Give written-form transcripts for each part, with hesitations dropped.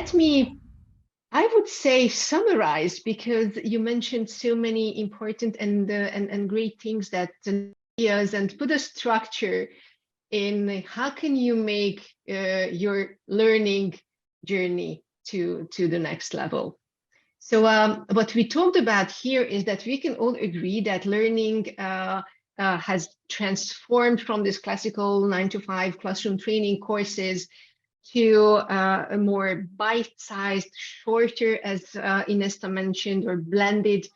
let me, I would say, summarize, because you mentioned so many important and great things, that ideas, and put a structure in how can you make your learning journey to the next level. So what we talked about here is that we can all agree that learning has transformed from this classical 9-to-5 classroom training courses to a more bite-sized, shorter, as Inesta mentioned, or blended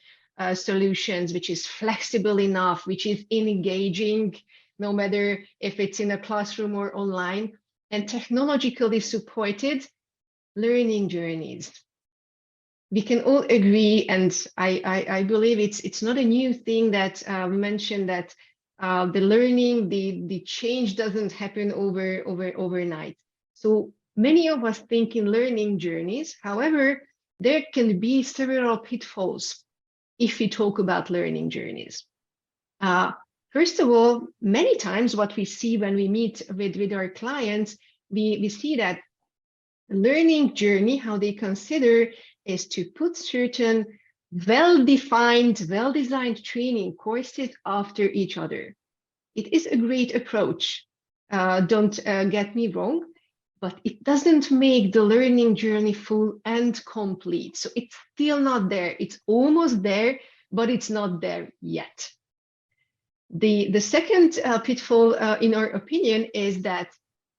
solutions, which is flexible enough, which is engaging, no matter if it's in a classroom or online, and technologically supported learning journeys. We can all agree, and I believe it's not a new thing that we mentioned, that the learning, the change doesn't happen overnight. So many of us think in learning journeys. However, there can be several pitfalls if we talk about learning journeys. First of all, many times what we see when we meet with our clients, we see that the learning journey, how they consider, is to put certain well-defined, well-designed training courses after each other. It is a great approach, don't get me wrong, but it doesn't make the learning journey full and complete. So it's still not there. It's almost there, but it's not there yet. The second pitfall, in our opinion, is that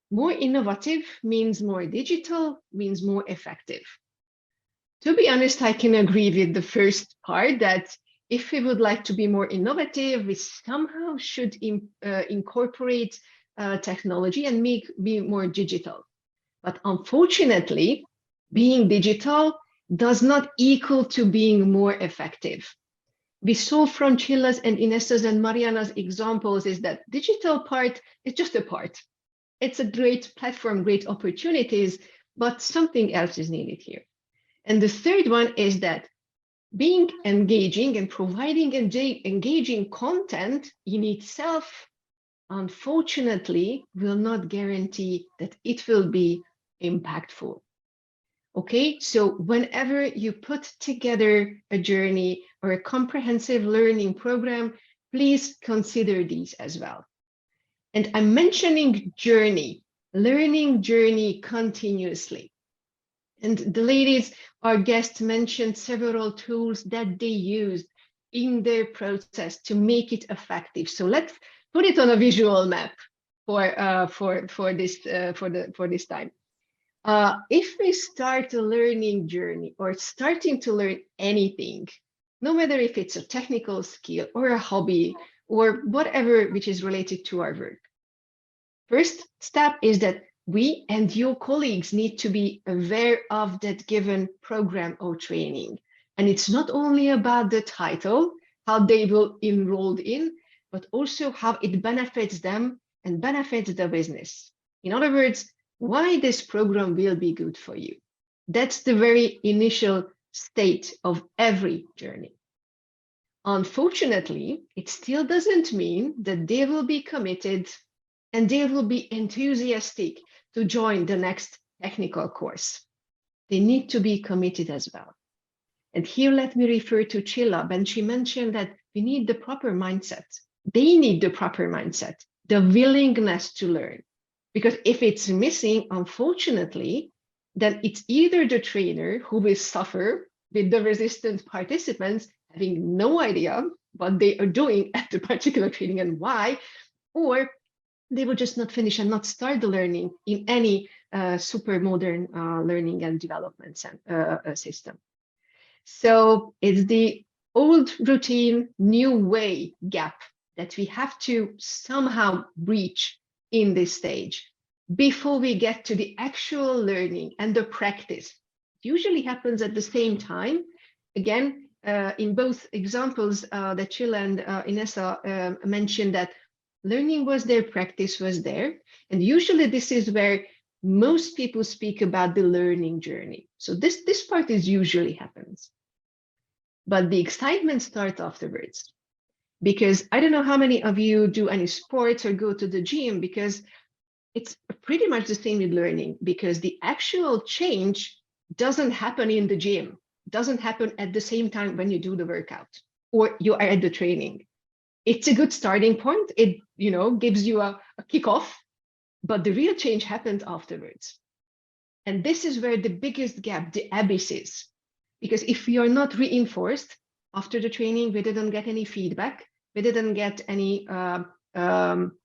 more innovative means more digital, means more effective. To be honest, I can agree with the first part, that if we would like to be more innovative, we somehow should incorporate technology and be more digital. But unfortunately, being digital does not equal to being more effective. We saw from Chilla's and Inesta's and Mariana's examples is that digital part is just a part. It's a great platform, great opportunities, but something else is needed here. And the third one is that being engaging and providing engaging content in itself, unfortunately, will not guarantee that it will be impactful. Okay, so whenever you put together a journey or a comprehensive learning program, please consider these as well. And I'm mentioning journey, learning journey continuously. And the ladies, our guests, mentioned several tools that they used in their process to make it effective. So let's put it on a visual map for this time. If we start a learning journey or starting to learn anything, no matter if it's a technical skill or a hobby or whatever which is related to our work, first step is that we and your colleagues need to be aware of that given program or training. And it's not only about the title, how they will enroll in, but also how it benefits them and benefits the business. In other words, why this program will be good for you. That's the very initial state of every journey. Unfortunately, it still doesn't mean that they will be committed and they will be enthusiastic to join the next technical course. They need to be committed as well. And here, let me refer to Chilla, when she mentioned that we need the proper mindset. They need the proper mindset, the willingness to learn. Because if it's missing, unfortunately, then it's either the trainer who will suffer with the resistant participants having no idea what they are doing at the particular training and why, or they will just not finish and not start the learning in any super modern learning and development system. So it's the old routine, new way gap that we have to somehow breach in this stage before we get to the actual learning and the practice. It usually happens at the same time. Again, in both examples that Chilla and Inessa mentioned, that learning was there, practice was there. And usually this is where most people speak about the learning journey. So this part is usually happens. But the excitement starts afterwards. Because I don't know how many of you do any sports or go to the gym, because it's pretty much the same with learning, because the actual change doesn't happen in the gym, doesn't happen at the same time when you do the workout or you are at the training. It's a good starting point. It, gives you a kickoff, but the real change happens afterwards. And this is where the biggest gap, the abyss is. Because if you're not reinforced after the training, we didn't get any feedback, we didn't get any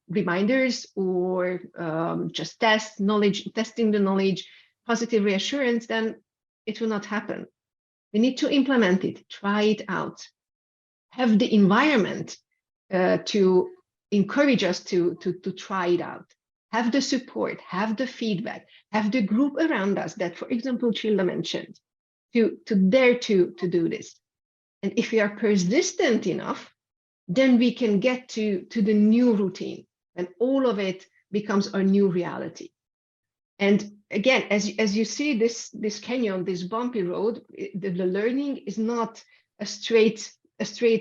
reminders or just testing the knowledge, positive reassurance, then it will not happen. We need to implement it, try it out, have the environment to encourage us to try it out, have the support, have the feedback, have the group around us that, for example, Childa mentioned, to dare to do this. And if we are persistent enough, then we can get to the new routine, and all of it becomes our new reality. And again, as you see this canyon, this bumpy road, the learning is not a straight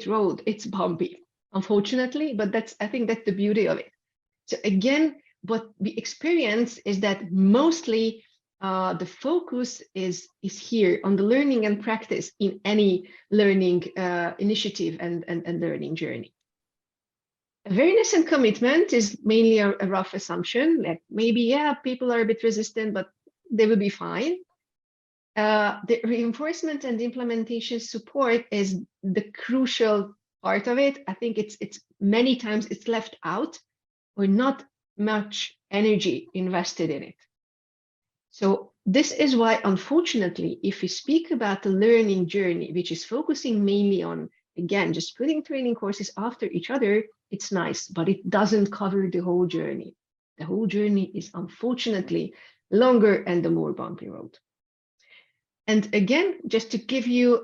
road. It's bumpy, unfortunately, but I think that's the beauty of it. So again, what we experience is that mostly the focus is here on the learning and practice in any learning initiative and learning journey. Awareness and commitment is mainly a rough assumption, like maybe, yeah, people are a bit resistant, but they will be fine. The reinforcement and implementation support is the crucial part of it. I think it's many times it's left out or not much energy invested in it. So this is why, unfortunately, if we speak about the learning journey, which is focusing mainly on, again, just putting training courses after each other, it's nice, but it doesn't cover the whole journey. The whole journey is unfortunately longer and the more bumpy road. And again, just to give you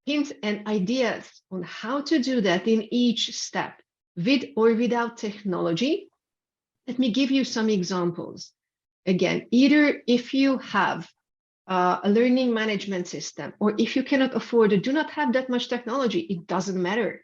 hints and ideas on how to do that in each step, with or without technology, let me give you some examples. Again, either if you have a learning management system, or if you cannot afford or do not have that much technology, it doesn't matter,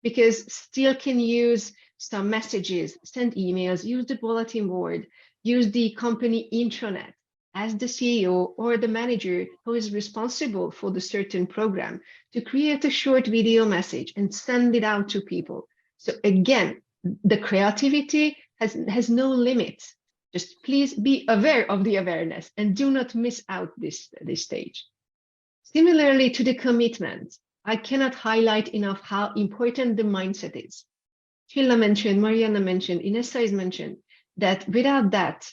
because still can use some messages, send emails, use the bulletin board, use the company intranet as the CEO or the manager who is responsible for the certain program to create a short video message and send it out to people. So again, the creativity has no limits. Just please be aware of the awareness and do not miss out this stage. Similarly to the commitment, I cannot highlight enough how important the mindset is. Chilla mentioned, Mariana mentioned, Inessa is mentioned, that without that,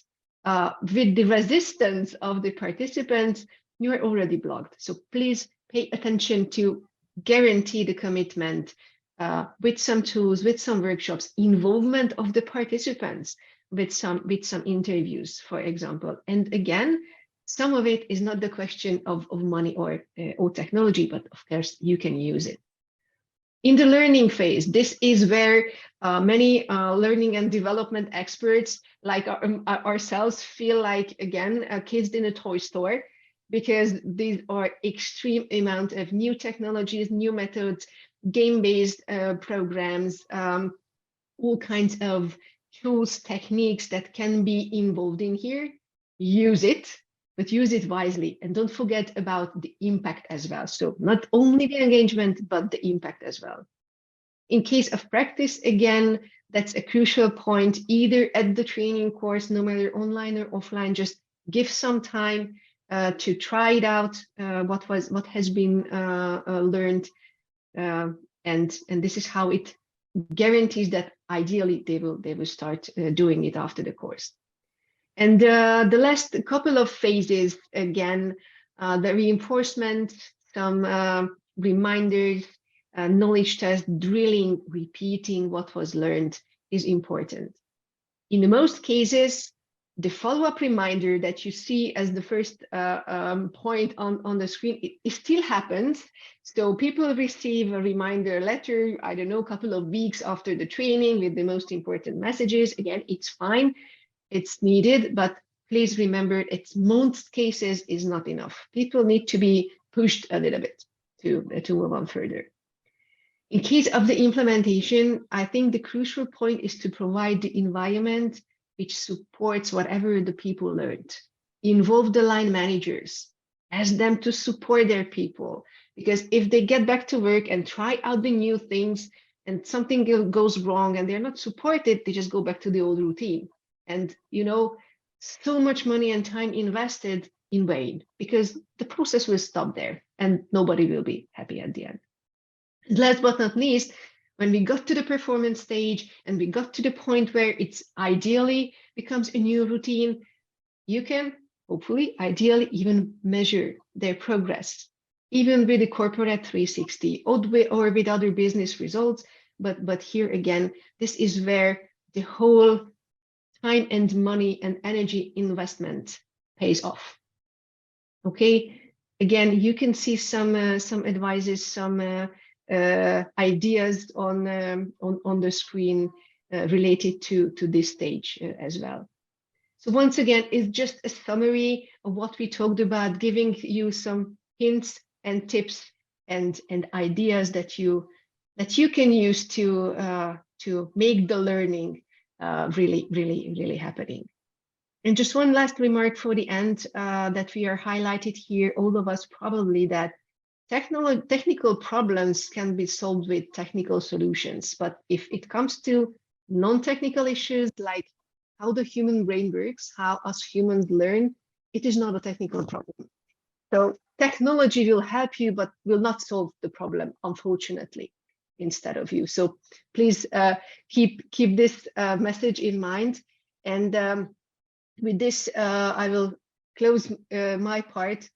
with the resistance of the participants, you are already blocked. So please pay attention to guarantee the commitment with some tools, with some workshops, involvement of the participants, with some interviews, for example. And again, some of it is not the question of money or technology, but of course you can use it. In the learning phase, this is where many learning and development experts like ourselves feel like, again, kids in a toy store, because these are extreme amount of new technologies, new methods, game-based programs, all kinds of tools, techniques that can be involved in here. Use it, but use it wisely, and don't forget about the impact as well. So not only the engagement, but the impact as well. In case of practice, again, that's a crucial point, either at the training course, no matter online or offline, just give some time to try it out, what has been learned, and this is how it guarantees that ideally they will start doing it after the course. And the last couple of phases, again, the reinforcement, some reminders, knowledge test, drilling, repeating what was learned is important. In most cases, the follow-up reminder that you see as the first point on the screen, it still happens. So people receive a reminder letter, I don't know, a couple of weeks after the training with the most important messages. Again, it's fine, it's needed, but please remember, it's most cases is not enough. People need to be pushed a little bit to move on further. In case of the implementation, I think the crucial point is to provide the environment which supports whatever the people learned. Involve the line managers, Ask them to support their people, because if they get back to work and try out the new things and something goes wrong and they're not supported, they just go back to the old routine. And, so much money and time invested in vain, because the process will stop there and nobody will be happy at the end. Last but not least, when we got to the performance stage and we got to the point where it's ideally becomes a new routine, you can hopefully, ideally, even measure their progress, even with the corporate 360 or with other business results. But here again, this is where the whole time and money and energy investment pays off. Okay, again, you can see some advices, some ideas on the screen related to this stage as well. So once again, it's just a summary of what we talked about, giving you some hints and tips and ideas that you can use to make the learning really happening. And just one last remark for the end, that we are highlighted here, all of us probably, that technical problems can be solved with technical solutions. But if it comes to non-technical issues like how the human brain works, how us humans learn, it is not a technical problem. So technology will help you, but will not solve the problem, unfortunately, instead of you. So please keep this message in mind. And with this, I will close my part.